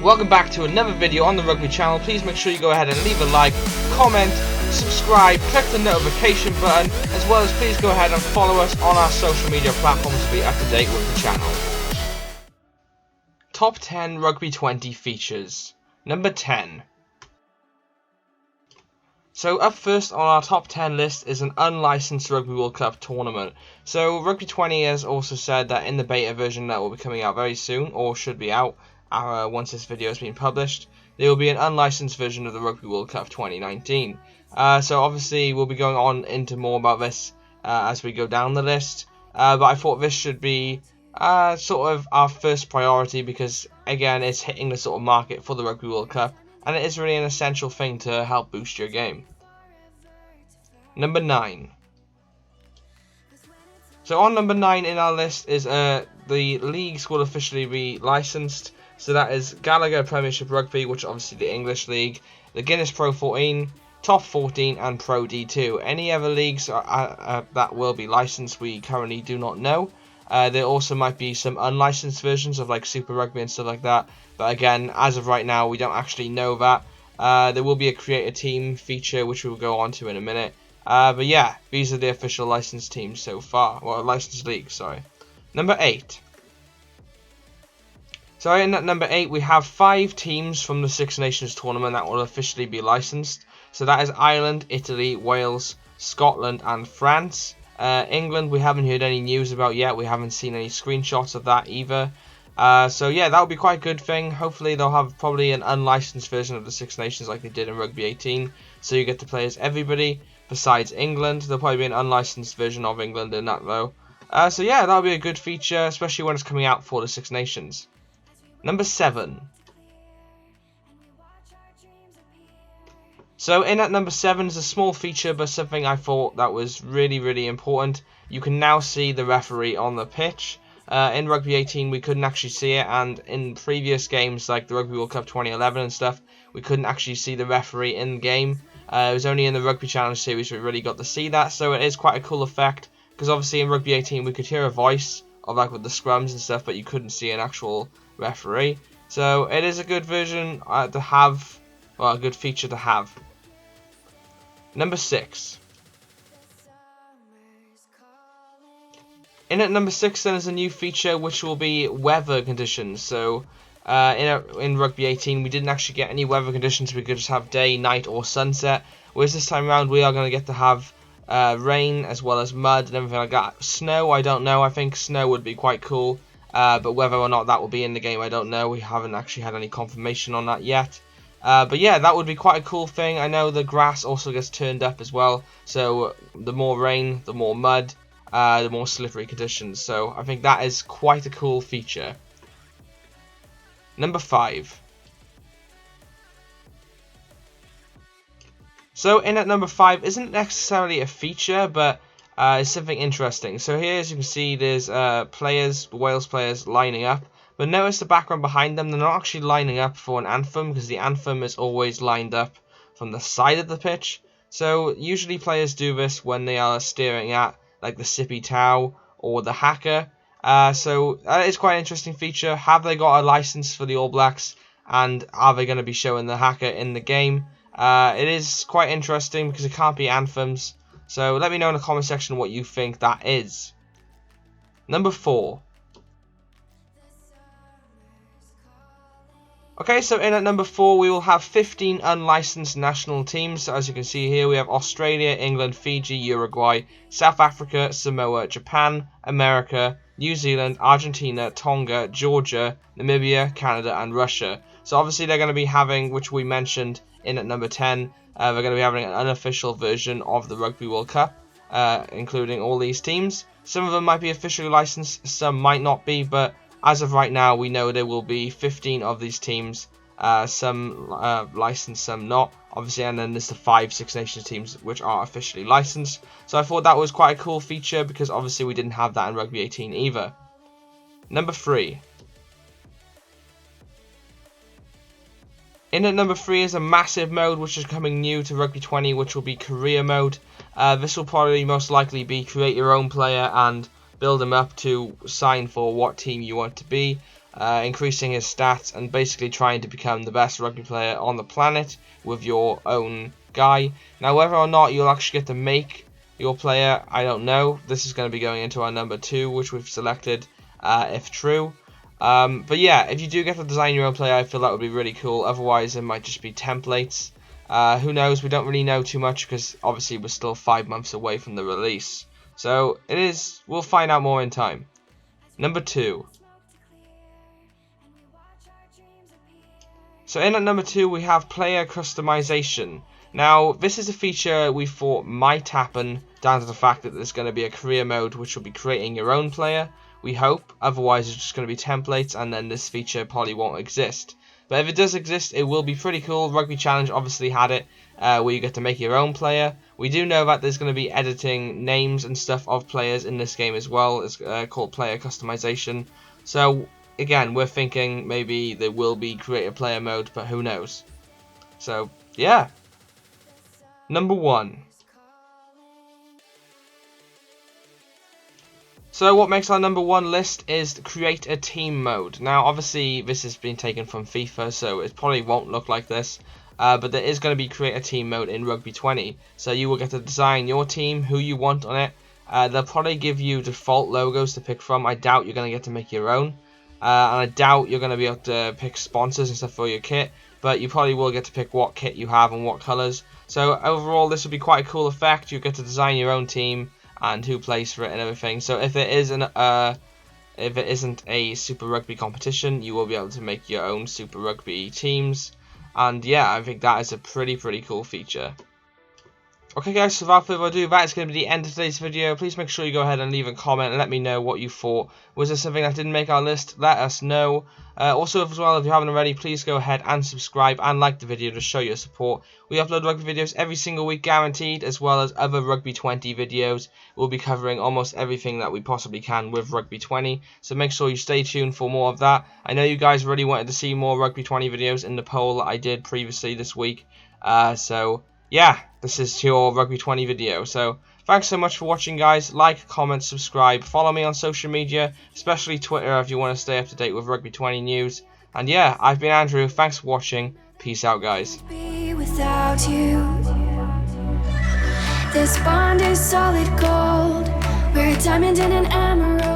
Welcome back to another video on the Rugby channel. Please make sure you go ahead and leave a like, comment, subscribe, click the notification button, as well as please go ahead and follow us on our social media platforms to be up to date with the channel. Top 10 Rugby 20 features. Number 10. So up first on our top 10 list is an unlicensed Rugby World Cup tournament. So Rugby 20 has also said that in the beta version that will be coming out very soon, or should be out once this video has been published, there will be an unlicensed version of the Rugby World Cup 2019. So obviously we'll be going on into more about this as we go down the list, but I thought this should be sort of our first priority because again it's hitting the sort of market for the Rugby World Cup, and it is really an essential thing to help boost your game. Number 9. So on number 9 in our list is the leagues will officially be licensed. So that is Gallagher Premiership Rugby, which is obviously the English league, the Guinness Pro 14, Top 14 and Pro D2. Any other leagues that will be licensed we currently do not know. There also might be some unlicensed versions of like Super Rugby and stuff like that. But again, as of right now, we don't actually know that. There will be a create a team feature, which we will go on to in a minute. But yeah, these are the official licensed teams so far. Well, licensed leagues, sorry. Number 8. So in at number 8, we have 5 teams from the Six Nations tournament that will officially be licensed. So that is Ireland, Italy, Wales, Scotland and France. England, we haven't heard any news about yet. We haven't seen any screenshots of that either. So yeah, that would be quite a good thing. Hopefully they'll have probably an unlicensed version of the Six Nations like they did in Rugby 18. So you get to play as everybody besides England. There'll probably be an unlicensed version of England in that though. So yeah, that'll be a good feature, especially when it's coming out for the Six Nations. Number 7. So in at number 7 is a small feature, but something I thought that was really important. You can now see the referee on the pitch. In Rugby 18 we couldn't actually see it, and in previous games like the Rugby World Cup 2011 and stuff, we couldn't actually see the referee in game. It was only in the Rugby Challenge series we really got to see that, so it is quite a cool effect, because obviously in Rugby 18 we could hear a voice of like with the scrums and stuff, but you couldn't see an actual referee. So it is a good version to have, well, a good feature to have. Number 6. In at number 6 then is a new feature which will be weather conditions. So in Rugby 18 we didn't actually get any weather conditions. We could just have day, night or sunset. Whereas this time around we are going to get to have rain as well as mud and everything like that. Snow, I don't know. I think snow would be quite cool. But whether or not that will be in the game, I don't know. We haven't actually had any confirmation on that yet. But yeah, that would be quite a cool thing. I know the grass also gets turned up as well. So the more rain, the more mud, the more slippery conditions. So I think that is quite a cool feature. Number 5. So in at number 5 isn't necessarily a feature, but it's something interesting. So here, as you can see, there's players, Wales players lining up. But notice the background behind them, they're not actually lining up for an anthem, because the anthem is always lined up from the side of the pitch. So usually players do this when they are staring at like the Sippy Tau or the HAKA. So that is quite an interesting feature. Have they got a license for the All Blacks, and are they going to be showing the HAKA in the game? It is quite interesting because it can't be anthems. So let me know in the comment section what you think that is. Number 4. Okay, so in at number 4 we will have 15 unlicensed national teams. So as you can see here, we have Australia, England, Fiji, Uruguay, South Africa, Samoa, Japan, America, New Zealand, Argentina, Tonga, Georgia, Namibia, Canada and Russia. So obviously they're going to be having, which we mentioned in at number 10, they're going to be having an unofficial version of the Rugby World Cup, including all these teams. Some of them might be officially licensed, some might not be, but as of right now, we know there will be 15 of these teams, some licensed, some not, obviously, and then there's the 5 Six Nations teams which are officially licensed. So I thought that was quite a cool feature, because obviously we didn't have that in Rugby 18 either. Number 3. In at number 3 is a massive mode which is coming new to Rugby 20, which will be career mode. This will probably most likely be create your own player and build them up to sign for what team you want to be. increasing his stats, and basically trying to become the best rugby player on the planet with your own guy. Now, whether or not you'll actually get to make your player, I don't know. This is going to be going into our number 2, which we've selected, if true. But yeah, if you do get to design your own player, I feel that would be really cool. Otherwise, it might just be templates. Who knows? We don't really know too much because obviously we're still 5 months away from the release. So we'll find out more in time. Number 2. So in at number 2 we have player customization. Now this is a feature we thought might happen down to the fact that there's going to be a career mode which will be creating your own player. We hope, otherwise it's just going to be templates and then this feature probably won't exist. But if it does exist, it will be pretty cool. Rugby Challenge obviously had it, where you get to make your own player. We do know that there's going to be editing names and stuff of players in this game as well. It's called player customization. So again, we're thinking maybe there will be create a player mode, but who knows. So yeah. Number 1. So what makes our number 1 list is create a team mode. Now obviously this has been taken from FIFA, so it probably won't look like this. But there is going to be create a team mode in Rugby 20. So you will get to design your team, who you want on it. They'll probably give you default logos to pick from. I doubt you're going to get to make your own. And I doubt you're going to be able to pick sponsors and stuff for your kit. But you probably will get to pick what kit you have and what colours. So overall this will be quite a cool effect. You get to design your own team and who plays for it and everything. So if it isn't a Super Rugby competition, you will be able to make your own Super Rugby teams. And yeah, I think that is a pretty cool feature. Okay guys, so without further ado, that is going to be the end of today's video. Please make sure you go ahead and leave a comment and let me know what you thought. Was there something that didn't make our list? Let us know. Also, as well, if you haven't already, please go ahead and subscribe and like the video to show your support. We upload rugby videos every single week, guaranteed, as well as other Rugby 20 videos. We'll be covering almost everything that we possibly can with Rugby 20, so make sure you stay tuned for more of that. I know you guys really wanted to see more Rugby 20 videos in the poll that I did previously this week, so yeah, this is your Rugby 20 video. So thanks so much for watching, guys. Like, comment, subscribe, follow me on social media, especially Twitter if you want to stay up to date with Rugby 20 news. And yeah, I've been Andrew. Thanks for watching. Peace out, guys. Without you, this bond is solid gold. We're a diamond and an emerald.